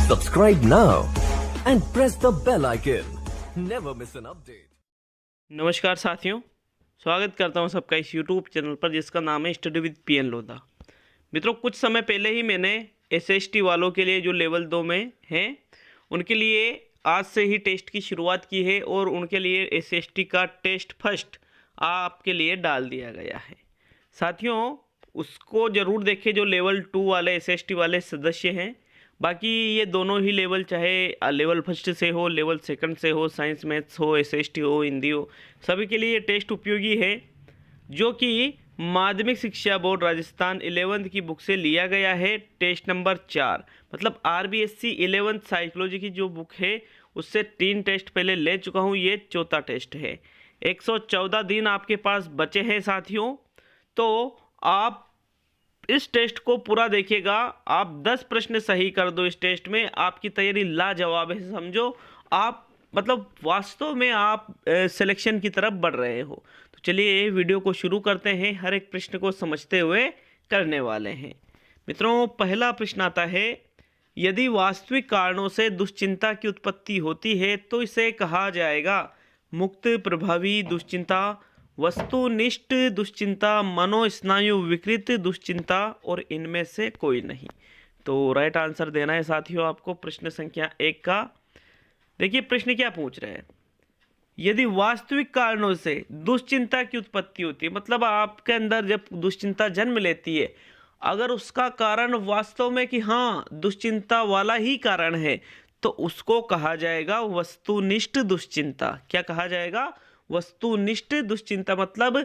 Subscribe now and press the bell icon. Never miss an update. नमस्कार साथियों, स्वागत करता हूं सबका इस YouTube चैनल पर जिसका नाम है स्टडी विद पीएन लोधा। मित्रों, कुछ समय पहले ही मैंने एसएसटी वालों के लिए जो लेवल 2 में हैं उनके लिए आज से ही टेस्ट की शुरुआत की है और उनके लिए एसएसटी का टेस्ट फर्स्ट आपके लिए डाल दिया गया है। साथियों, उसको ज़रूर देखें जो लेवल 2 वाले एसएसटी वाले सदस्य हैं। बाकी ये दोनों ही लेवल, चाहे लेवल फर्स्ट से हो, लेवल सेकंड से हो, साइंस मैथ्स हो, एसएसटी हो, हिंदी हो, सभी के लिए ये टेस्ट उपयोगी है, जो कि माध्यमिक शिक्षा बोर्ड राजस्थान 11th की बुक से लिया गया है। टेस्ट नंबर 4 मतलब आरबीएससी 11th साइकोलॉजी की जो बुक है उससे 3 टेस्ट पहले ले चुका हूँ, ये चौथा टेस्ट है। 114 दिन आपके पास बचे हैं साथियों, तो आप इस टेस्ट को पूरा देखिएगा। आप 10 प्रश्न सही कर दो इस टेस्ट में, आपकी तैयारी लाजवाब है। समझो आप मतलब वास्तव में आप सिलेक्शन की तरफ बढ़ रहे हो। तो चलिए वीडियो को शुरू करते हैं, हर एक प्रश्न को समझते हुए करने वाले हैं। मित्रों, पहला प्रश्न आता है, यदि वास्तविक कारणों से दुश्चिंता की उत्पत्ति होती है तो इसे कहा जाएगा मुक्त प्रभावी दुश्चिंता, वस्तुनिष्ठ दुश्चिंता, मनोस्नायु विकृत दुश्चिंता और इनमें से कोई नहीं। तो राइट आंसर देना है साथियों आपको प्रश्न संख्या 1 का। देखिए प्रश्न क्या पूछ रहे हैं, यदि वास्तविक कारणों से दुश्चिंता की उत्पत्ति होती है, मतलब आपके अंदर जब दुश्चिंता जन्म लेती है, अगर उसका कारण वास्तव में कि हाँ दुश्चिंता वाला ही कारण है तो उसको कहा जाएगा वस्तुनिष्ठ दुश्चिंता। क्या कहा जाएगा? वस्तुनिष्ठ दुश्चिंता। मतलब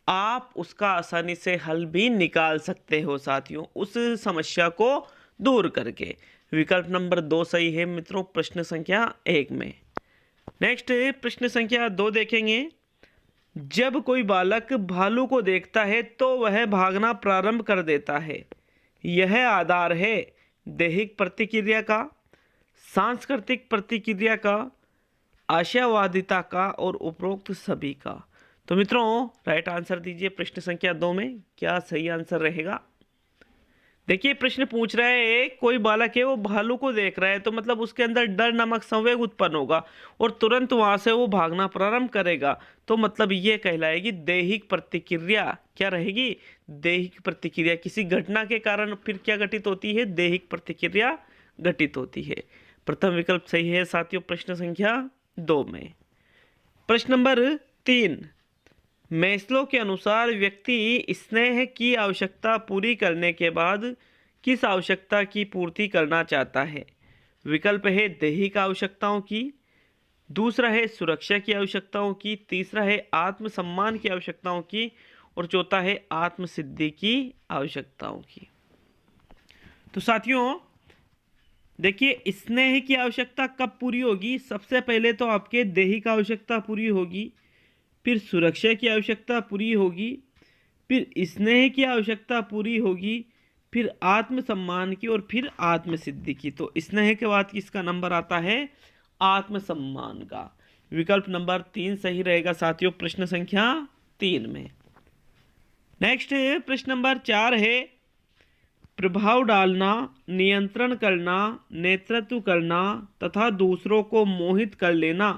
आप उसका आसानी से हल भी निकाल सकते हो साथियों, उस समस्या को दूर करके। विकल्प नंबर 2 सही है मित्रों प्रश्न संख्या 1 में। नेक्स्ट प्रश्न संख्या 2 देखेंगे, जब कोई बालक भालू को देखता है तो वह भागना प्रारंभ कर देता है, यह आधार है दैहिक प्रतिक्रिया का, सांस्कृतिक प्रतिक्रिया का, आशावादिता का और उपरोक्त सभी का। तो मित्रों राइट आंसर दीजिए प्रश्न संख्या 2 में, क्या सही आंसर रहेगा? देखिए प्रश्न पूछ रहा है, कोई बालक है वो भालू को देख रहा है तो मतलब उसके अंदर डर नामक संवेग उत्पन्न होगा और तुरंत वहां से वो भागना प्रारंभ करेगा। तो मतलब ये कहलाएगी दैहिक प्रतिक्रिया। क्या रहेगी? दैहिक प्रतिक्रिया। किसी घटना के कारण फिर क्या घटित होती है? दैहिक प्रतिक्रिया घटित होती है। प्रथम विकल्प सही है साथियों प्रश्न संख्या 2 में। प्रश्न नंबर 3, मैस्लो के अनुसार व्यक्ति स्नेह की आवश्यकता पूरी करने के बाद किस आवश्यकता की पूर्ति करना चाहता है? विकल्प है दैहिक आवश्यकताओं की, दूसरा है सुरक्षा की आवश्यकताओं की, तीसरा है आत्मसम्मान की आवश्यकताओं की और चौथा है आत्मसिद्धि की आवश्यकताओं की। तो साथियों देखिए, स्नेह की आवश्यकता कब पूरी होगी? सबसे पहले तो आपके दैहिक आवश्यकता पूरी होगी, फिर सुरक्षा की आवश्यकता पूरी होगी, फिर स्नेह की आवश्यकता पूरी होगी, फिर आत्मसम्मान की और फिर आत्मसिद्धि की। तो स्नेह के बाद किसका नंबर आता है? आत्मसम्मान का। विकल्प नंबर 3 सही रहेगा साथियों प्रश्न संख्या 3 में। नेक्स्ट प्रश्न नंबर 4 है, प्रभाव डालना, नियंत्रण करना, नेतृत्व करना तथा दूसरों को मोहित कर लेना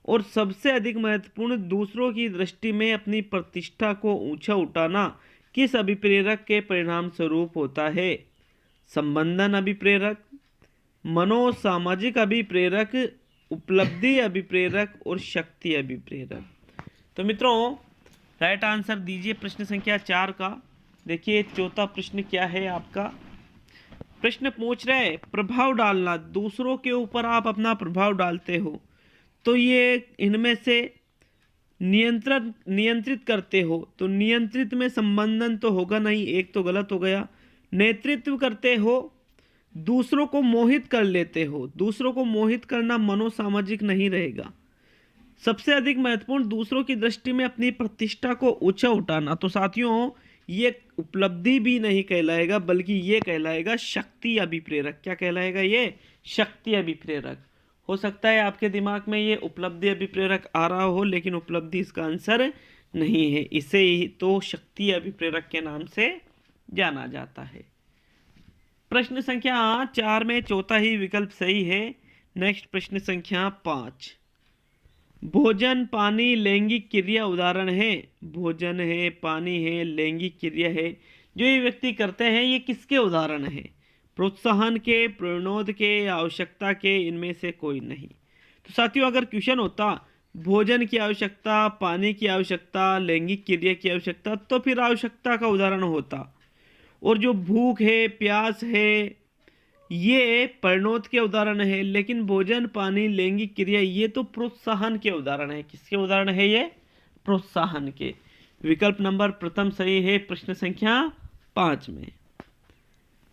और सबसे अधिक महत्वपूर्ण दूसरों की दृष्टि में अपनी प्रतिष्ठा को ऊंचा उठाना किस अभिप्रेरक के परिणाम स्वरूप होता है? संबंधन अभिप्रेरक, मनोसामाजिक अभिप्रेरक, उपलब्धि अभिप्रेरक और शक्ति अभिप्रेरक। तो मित्रों राइट आंसर दीजिए प्रश्न संख्या 4 का। देखिए चौथा प्रश्न क्या है आपका। प्रश्न पूछ रहे हैं, प्रभाव डालना, दूसरों के ऊपर आप अपना प्रभाव डालते हो तो ये इनमें से नियंत्रित करते हो, तो नियंत्रित में संबंधन तो होगा नहीं, एक तो गलत हो गया। नेतृत्व करते हो, दूसरों को मोहित कर लेते हो, दूसरों को मोहित करना मनोसामाजिक नहीं रहेगा। सबसे अधिक महत्वपूर्ण दूसरों की दृष्टि में अपनी प्रतिष्ठा को ऊंचा उठाना, तो साथियों ये उपलब्धि भी नहीं कहलाएगा बल्कि ये कहलाएगा शक्ति अभिप्रेरक। क्या कहलाएगा? ये शक्ति अभिप्रेरक। हो सकता है आपके दिमाग में ये उपलब्धि अभिप्रेरक आ रहा हो, लेकिन उपलब्धि इसका आंसर नहीं है, इसे ही तो शक्ति अभिप्रेरक के नाम से जाना जाता है। प्रश्न संख्या 4 में चौथा ही विकल्प सही है। नेक्स्ट प्रश्न संख्या 5, भोजन पानी लैंगिक क्रिया उदाहरण है। भोजन है, पानी है, लैंगिक क्रिया है, जो ये व्यक्ति करते हैं ये किसके उदाहरण है? प्रोत्साहन के, प्रणोद के, आवश्यकता के, इनमें से कोई नहीं। तो साथियों अगर क्वेश्चन होता भोजन की आवश्यकता, पानी की आवश्यकता, लैंगिक क्रिया की आवश्यकता, तो फिर आवश्यकता का उदाहरण होता। और जो भूख है, प्यास है, ये प्रणोद के उदाहरण है। लेकिन भोजन पानी लैंगिक क्रिया ये तो प्रोत्साहन के उदाहरण है। किसके उदाहरण है ये? प्रोत्साहन के। विकल्प नंबर प्रथम सही है प्रश्न संख्या 5 में।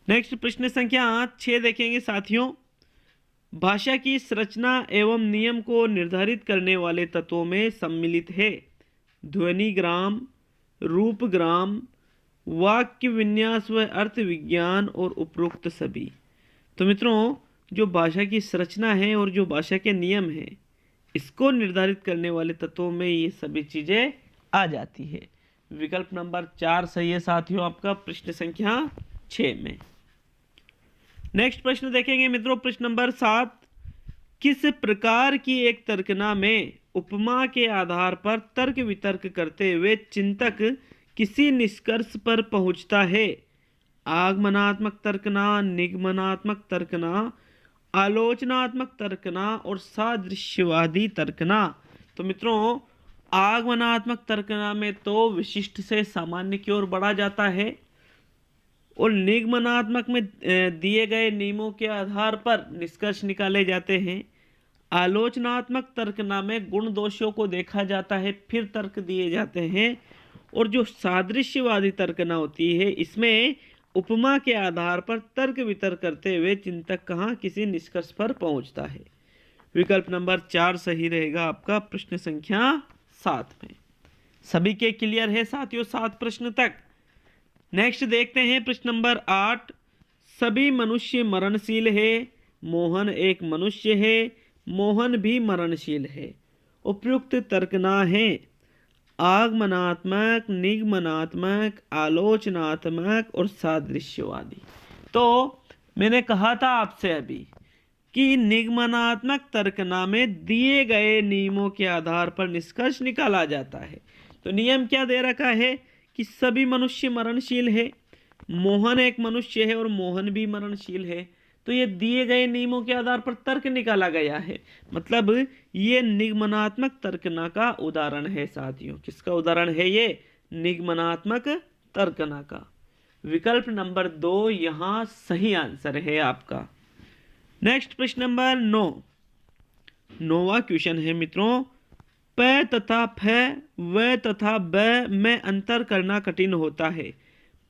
नेक्स्ट प्रश्न संख्या 6 देखेंगे साथियों। भाषा की संरचना एवं नियम को निर्धारित करने वाले तत्वों में सम्मिलित है ध्वनिग्राम, रूपग्राम, वाक्य विन्यास व अर्थ विज्ञान और उपरोक्त सभी। तो मित्रों जो भाषा की संरचना है और जो भाषा के नियम है इसको निर्धारित करने वाले तत्वों में ये सभी चीजें आ जाती है। विकल्प नंबर 4 सही है साथियों आपका प्रश्न संख्या 6 में। नेक्स्ट प्रश्न देखेंगे मित्रों प्रश्न नंबर 7, किस प्रकार की एक तर्कना में उपमा के आधार पर तर्क वितर्क करते हुए चिंतक किसी निष्कर्ष पर पहुंचता है? आगमनात्मक तर्कना, निगमनात्मक तर्कना, आलोचनात्मक तर्कना और सादृश्यवादी तर्कना। तो मित्रों आगमनात्मक तर्कना में तो विशिष्ट से सामान्य की ओर बढ़ा जाता है और निगमनात्मक में दिए गए नियमों के आधार पर निष्कर्ष निकाले जाते हैं। आलोचनात्मक तर्कना में गुण दोषों को देखा जाता है फिर तर्क दिए जाते हैं। और जो सादृश्यवादी तर्कना होती है इसमें उपमा के आधार पर तर्क वितर्क करते हुए चिंतक कहाँ किसी निष्कर्ष पर पहुंचता है। विकल्प नंबर 4 सही रहेगा आपका प्रश्न संख्या 7 में। सभी के क्लियर है साथियों 7 प्रश्न तक। नेक्स्ट देखते हैं प्रश्न नंबर 8, सभी मनुष्य मरणशील है, मोहन एक मनुष्य है, मोहन भी मरणशील है। उपयुक्त तर्कना है आगमनात्मक, निगमनात्मक, आलोचनात्मक और सादृश्यवादी। तो मैंने कहा था आपसे अभी कि निगमनात्मक तर्कना में दिए गए नियमों के आधार पर निष्कर्ष निकाला जाता है। तो नियम क्या दे रखा है कि सभी मनुष्य मरणशील है, मोहन एक मनुष्य है और मोहन भी मरणशील है। तो ये दिए गए नियमों के आधार पर तर्क निकाला गया है, मतलब ये निगमनात्मक तर्कना का उदाहरण है साथियों। किसका उदाहरण है ये? निगमनात्मक तर्कना का। विकल्प नंबर 2 यहाँ सही आंसर है आपका। नेक्स्ट प्रश्न नंबर 9, 9वां क्वेश्चन है मित्रों, प तथा फ, व तथा ब में अंतर करना कठिन होता है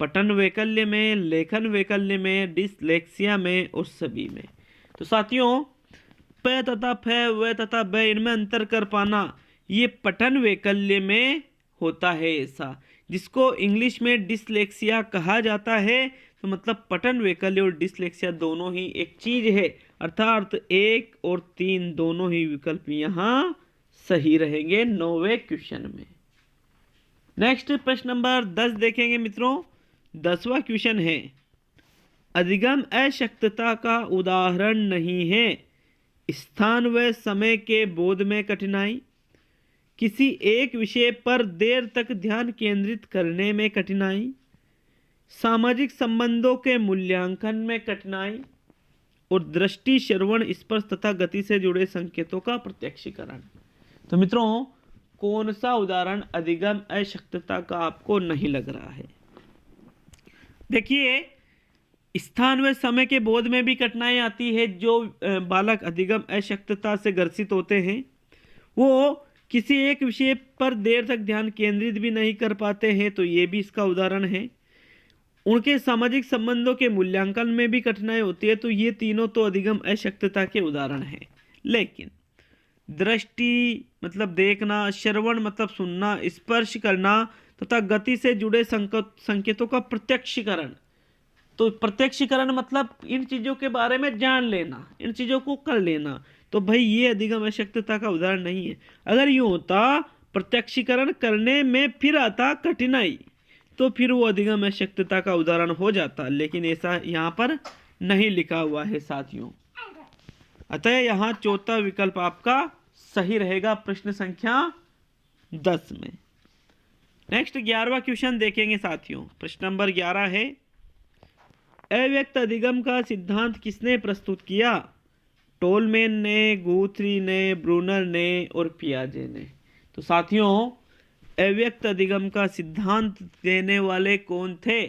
पठन वैकल्य में, लेखन वैकल्य में, डिसलेक्सिया में और सभी में। तो साथियों प तथा फ, व तथा ब इनमें अंतर कर पाना ये पठन वैकल्य में होता है ऐसा, जिसको इंग्लिश में डिसलेक्सिया कहा जाता है। तो मतलब पठन वैकल्य और डिसलेक्सिया दोनों ही एक चीज है, अर्थात 1 और 3 दोनों ही विकल्प यहाँ सही रहेंगे 9वें क्वेश्चन में। नेक्स्ट प्रश्न नंबर 10 देखेंगे मित्रों। 10वां क्वेश्चन है, अधिगम अशक्तता का उदाहरण नहीं है स्थान व समय के बोध में कठिनाई, किसी एक विषय पर देर तक ध्यान केंद्रित करने में कठिनाई, सामाजिक संबंधों के मूल्यांकन में कठिनाई और दृष्टि, श्रवण, स्पर्श तथा गति से जुड़े संकेतों का प्रत्यक्षीकरण। तो मित्रों कौन सा उदाहरण अधिगम अशक्तता का आपको नहीं लग रहा है? देखिए स्थान व समय के बोध में भी कठिनाई आती है। जो बालक अधिगम अशक्तता से ग्रसित होते हैं वो किसी एक विषय पर देर तक ध्यान केंद्रित भी नहीं कर पाते हैं, तो ये भी इसका उदाहरण है। उनके सामाजिक संबंधों के मूल्यांकन में भी कठिनाई होती है, तो ये तीनों तो अधिगम अशक्तता के उदाहरण हैं। लेकिन दृष्टि मतलब देखना, श्रवण मतलब सुनना, स्पर्श करना तथा गति से जुड़े संकेतों का प्रत्यक्षीकरण, तो प्रत्यक्षीकरण मतलब इन चीजों के बारे में जान लेना, इन चीजों को कर लेना। तो भाई ये अधिगम अशक्तता का उदाहरण नहीं है। अगर यूं होता प्रत्यक्षीकरण करने में फिर आता कठिनाई, तो फिर वो अधिगम अशक्तता का उदाहरण हो जाता, लेकिन ऐसा यहाँ पर नहीं लिखा हुआ है साथियों। अतः यहाँ चौथा विकल्प आपका सही रहेगा प्रश्न संख्या 10 में। नेक्स्ट 11वां क्वेश्चन देखेंगे साथियों। प्रश्न नंबर 11 है, अव्यक्त अधिगम का सिद्धांत किसने प्रस्तुत किया? टोलमैन ने, गुथरी ने, ब्रूनर ने और पियाजे ने। तो साथियों अव्यक्त अधिगम का सिद्धांत देने वाले कौन थे?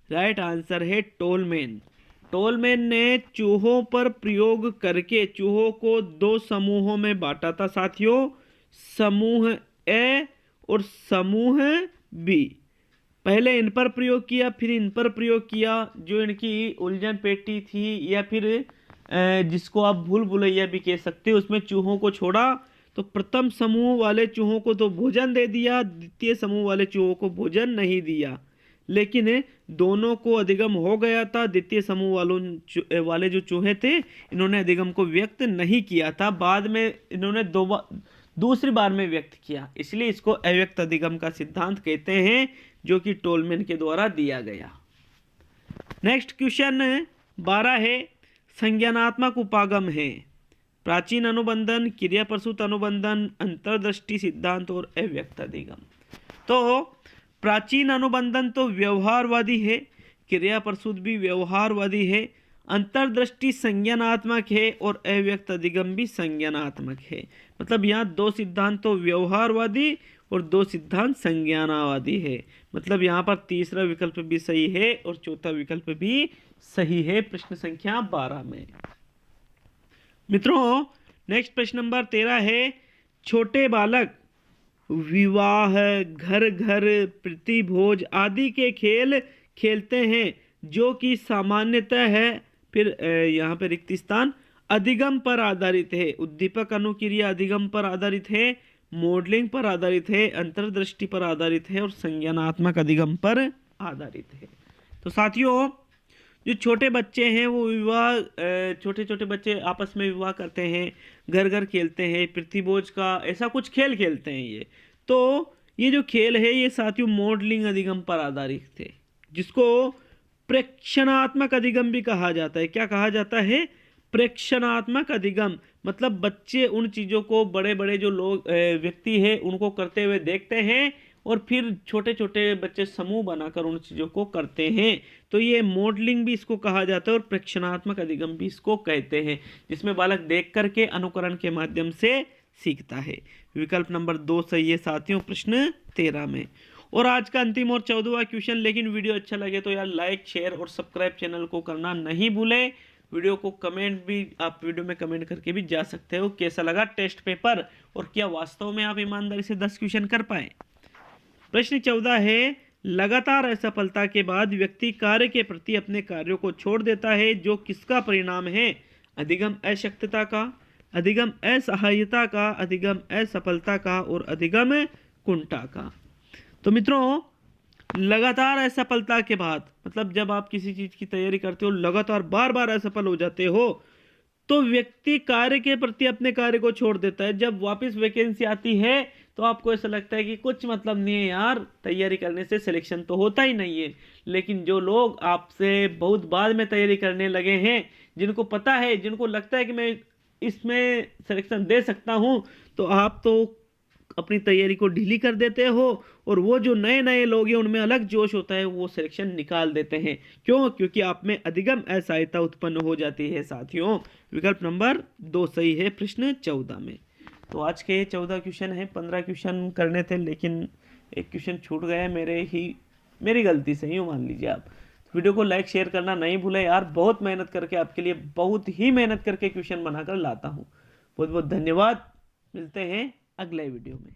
राइट आंसर है टोलमैन। टोलमैन ने चूहों पर प्रयोग करके चूहों को 2 समूहों में बांटा था साथियों, समूह ए और समूह बी। पहले इन पर प्रयोग किया, फिर इन पर प्रयोग किया, जो इनकी उलझन पेटी थी या फिर जिसको आप भूल भुलैया भी कह सकते हो, उसमें चूहों को छोड़ा। तो प्रथम समूह वाले चूहों को तो भोजन दे दिया, द्वितीय समूह वाले चूहों को भोजन नहीं दिया, लेकिन दोनों को अधिगम हो गया था। द्वितीय समूह वाले जो चूहे थे इन्होंने अधिगम को व्यक्त नहीं किया था, बाद में इन्होंने दूसरी बार में व्यक्त किया, इसलिए इसको अव्यक्त अधिगम का सिद्धांत कहते हैं, जो कि टोलमैन के द्वारा दिया गया। नेक्स्ट क्वेश्चन 12 है, संज्ञानात्मक उपागम है प्राचीन अनुबंधन, क्रिया प्रसूत अनुबंधन, अंतर्दृष्टि सिद्धांत और अव्यक्त अधिगम। तो प्राचीन अनुबंधन तो व्यवहारवादी है, क्रिया प्रसूत भी व्यवहारवादी है, अंतर्दृष्टि संज्ञानात्मक है और अव्यक्त अधिगम भी संज्ञानात्मक है। मतलब यहाँ 2 सिद्धांत तो व्यवहारवादी और 2 सिद्धांत संज्ञानावादी है। मतलब यहाँ पर तीसरा विकल्प भी सही है और चौथा विकल्प भी सही है प्रश्न संख्या 12 में। मित्रों नेक्स्ट प्रश्न नंबर 13 है, छोटे बालक विवाह, घर घर, प्रतिभोज आदि के खेल खेलते हैं जो कि सामान्यतः है, फिर यहाँ पे रिक्त स्थान, अधिगम पर आधारित है। उद्दीपक अनुक्रिया अधिगम पर आधारित है, मॉडलिंग पर आधारित है, अंतर्दृष्टि पर आधारित है और संज्ञानात्मक अधिगम पर आधारित है। तो साथियों जो छोटे बच्चे हैं वो विवाह, छोटे छोटे बच्चे आपस में विवाह करते हैं, घर घर खेलते हैं, प्रतिभोज का ऐसा कुछ खेल खेलते हैं ये। तो ये जो खेल है ये साथियों मॉडलिंग अधिगम पर आधारित थे, जिसको प्रेक्षणात्मक अधिगम भी कहा जाता है। क्या कहा जाता है? प्रेक्षणात्मक अधिगम। मतलब बच्चे उन चीज़ों को बड़े बड़े जो लोग व्यक्ति हैं उनको करते हुए देखते हैं और फिर छोटे छोटे बच्चे समूह बनाकर उन चीज़ों को करते हैं। तो ये मॉडलिंग भी इसको कहा जाता है और प्रेक्षणात्मक अधिगम भी इसको कहते हैं, जिसमें बालक देख करके अनुकरण के माध्यम से सीखता है। विकल्प नंबर 2 सही है साथियों प्रश्न 13 में। और आज का अंतिम और 14वां क्वेश्चन। लेकिन वीडियो अच्छा लगे तो यार लाइक, शेयर और सब्सक्राइब चैनल को करना नहीं भूलें। वीडियो को कमेंट भी आप वीडियो में कमेंट करके भी जा सकते हो कैसा लगा टेस्ट पेपर और क्या वास्तव में आप ईमानदारी से 10 क्वेश्चन कर पाए। प्रश्न 14 है, लगातार असफलता के बाद व्यक्ति कार्य के प्रति अपने कार्यों को छोड़ देता है, जो किसका परिणाम है? अधिगम अशक्तता का, अधिगम असहायता का, अधिगम असफलता का और अधिगम कुंठा का। तो मित्रों लगातार असफलता के बाद मतलब जब आप किसी चीज की तैयारी करते हो लगातार बार बार असफल हो जाते हो तो व्यक्ति कार्य के प्रति अपने कार्य को छोड़ देता है। जब वापस वैकेंसी आती है तो आपको ऐसा लगता है कि कुछ मतलब नहीं है यार, तैयारी करने से सिलेक्शन तो होता ही नहीं है। लेकिन जो लोग आपसे बहुत बाद में तैयारी करने लगे हैं, जिनको पता है, जिनको लगता है कि मैं इसमें सिलेक्शन दे सकता हूं, तो आप तो अपनी तैयारी को ढीली कर देते हो और वो जो नए नए लोग हैं उनमें अलग जोश होता है, वो सिलेक्शन निकाल देते हैं। क्यों? क्योंकि आप में अधिगम असहायता उत्पन्न हो जाती है साथियों। विकल्प नंबर 2 सही है प्रश्न 14 में। तो आज के 14 क्वेश्चन हैं, 15 क्वेश्चन करने थे लेकिन एक क्वेश्चन छूट गया, मेरी गलती से ही मान लीजिए आप। वीडियो को लाइक शेयर करना नहीं भूलें यार, बहुत मेहनत करके आपके लिए बहुत ही मेहनत करके क्वेश्चन बनाकर लाता हूँ। बहुत बहुत धन्यवाद, मिलते हैं अगले वीडियो में।